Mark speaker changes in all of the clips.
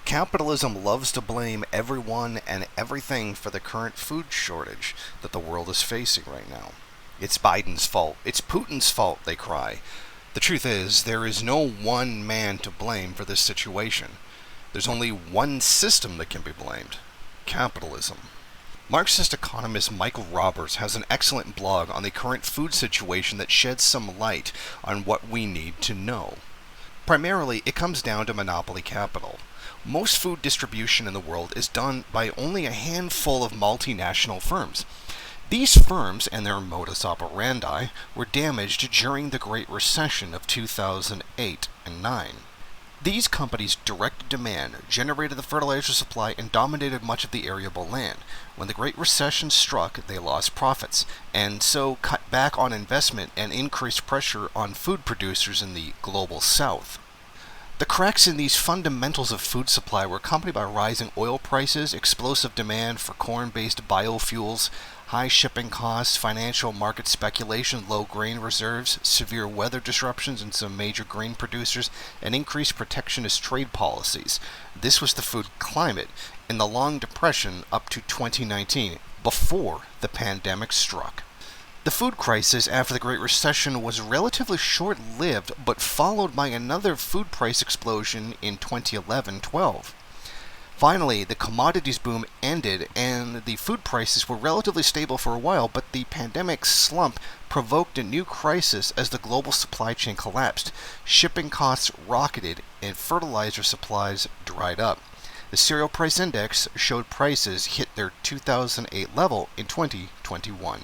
Speaker 1: Capitalism loves to blame everyone and everything for the current food shortage that the world is facing right now. It's Biden's fault. It's Putin's fault, they cry. The truth is, there is no one man to blame for this situation. There's only one system that can be blamed: capitalism. Marxist economist Michael Roberts has an excellent blog on the current food situation that sheds some light on what we need to know. Primarily, it comes down to monopoly capital. Most food distribution in the world is done by only a handful of multinational firms. These firms and their modus operandi were damaged during the Great Recession of 2008 and 9. These companies' direct demand generated the fertilizer supply and dominated much of the arable land. When the Great Recession struck, they lost profits, and so cut back on investment and increased pressure on food producers in the global south. The cracks in these fundamentals of food supply were accompanied by rising oil prices, explosive demand for corn-based biofuels, high shipping costs, financial market speculation, low grain reserves, severe weather disruptions in some major grain producers, and increased protectionist trade policies. This was the food climate in the long depression up to 2019, before the pandemic struck. The food crisis after the Great Recession was relatively short-lived, but followed by another food price explosion in 2011-12. Finally, the commodities boom ended and the food prices were relatively stable for a while, but the pandemic slump provoked a new crisis as the global supply chain collapsed. Shipping costs rocketed and fertilizer supplies dried up. The cereal price index showed prices hit their 2008 level in 2021.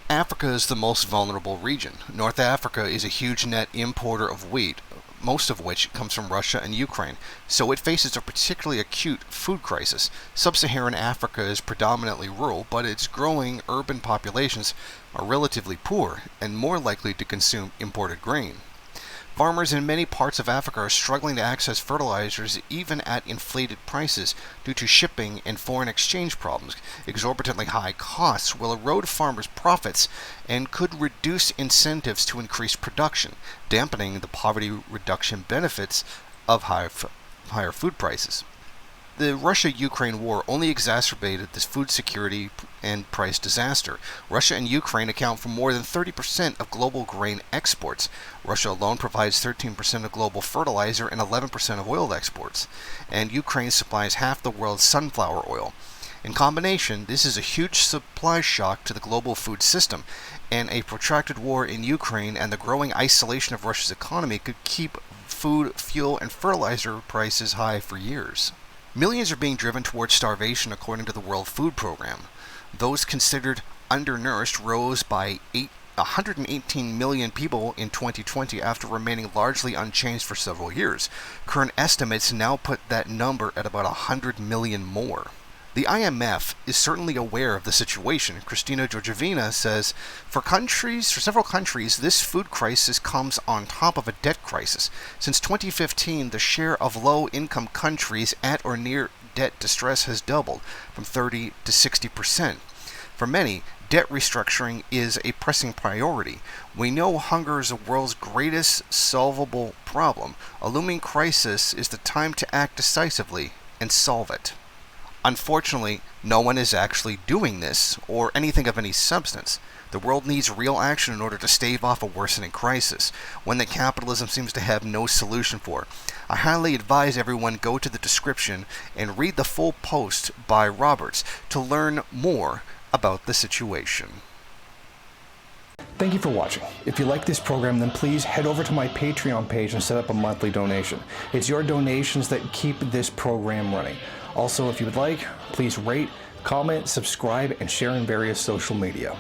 Speaker 1: Africa is the most vulnerable region. North Africa is a huge net importer of wheat, most of which comes from Russia and Ukraine, so it faces a particularly acute food crisis. Sub-Saharan Africa is predominantly rural, but its growing urban populations are relatively poor and more likely to consume imported grain. Farmers in many parts of Africa are struggling to access fertilizers even at inflated prices due to shipping and foreign exchange problems. Exorbitantly high costs will erode farmers' profits and could reduce incentives to increase production, dampening the poverty reduction benefits of higher food prices. The Russia-Ukraine war only exacerbated this food security and price disaster. Russia and Ukraine account for more than 30% of global grain exports. Russia alone provides 13% of global fertilizer and 11% of oil exports. And Ukraine supplies half the world's sunflower oil. In combination, this is a huge supply shock to the global food system, and a protracted war in Ukraine and the growing isolation of Russia's economy could keep food, fuel, and fertilizer prices high for years. Millions are being driven towards starvation according to the World Food Program. Those considered undernourished rose by 118 million people in 2020 after remaining largely unchanged for several years. Current estimates now put that number at about 100 million more. The IMF is certainly aware of the situation. Kristina Georgievna says, for several countries, this food crisis comes on top of a debt crisis. Since 2015, the share of low-income countries at or near debt distress has doubled, from 30 to 60%. For many, debt restructuring is a pressing priority. We know hunger is the world's greatest solvable problem. A looming crisis is the time to act decisively and solve it. Unfortunately, no one is actually doing this, or anything of any substance. The world needs real action in order to stave off a worsening crisis, one that capitalism seems to have no solution for. I highly advise everyone go to the description and read the full post by Roberts to learn more about the situation.
Speaker 2: Thank you for watching. If you like this program, then please head over to my Patreon page and set up a monthly donation. It's your donations that keep this program running. Also, if you would like, please rate, comment, subscribe, and share in various social media.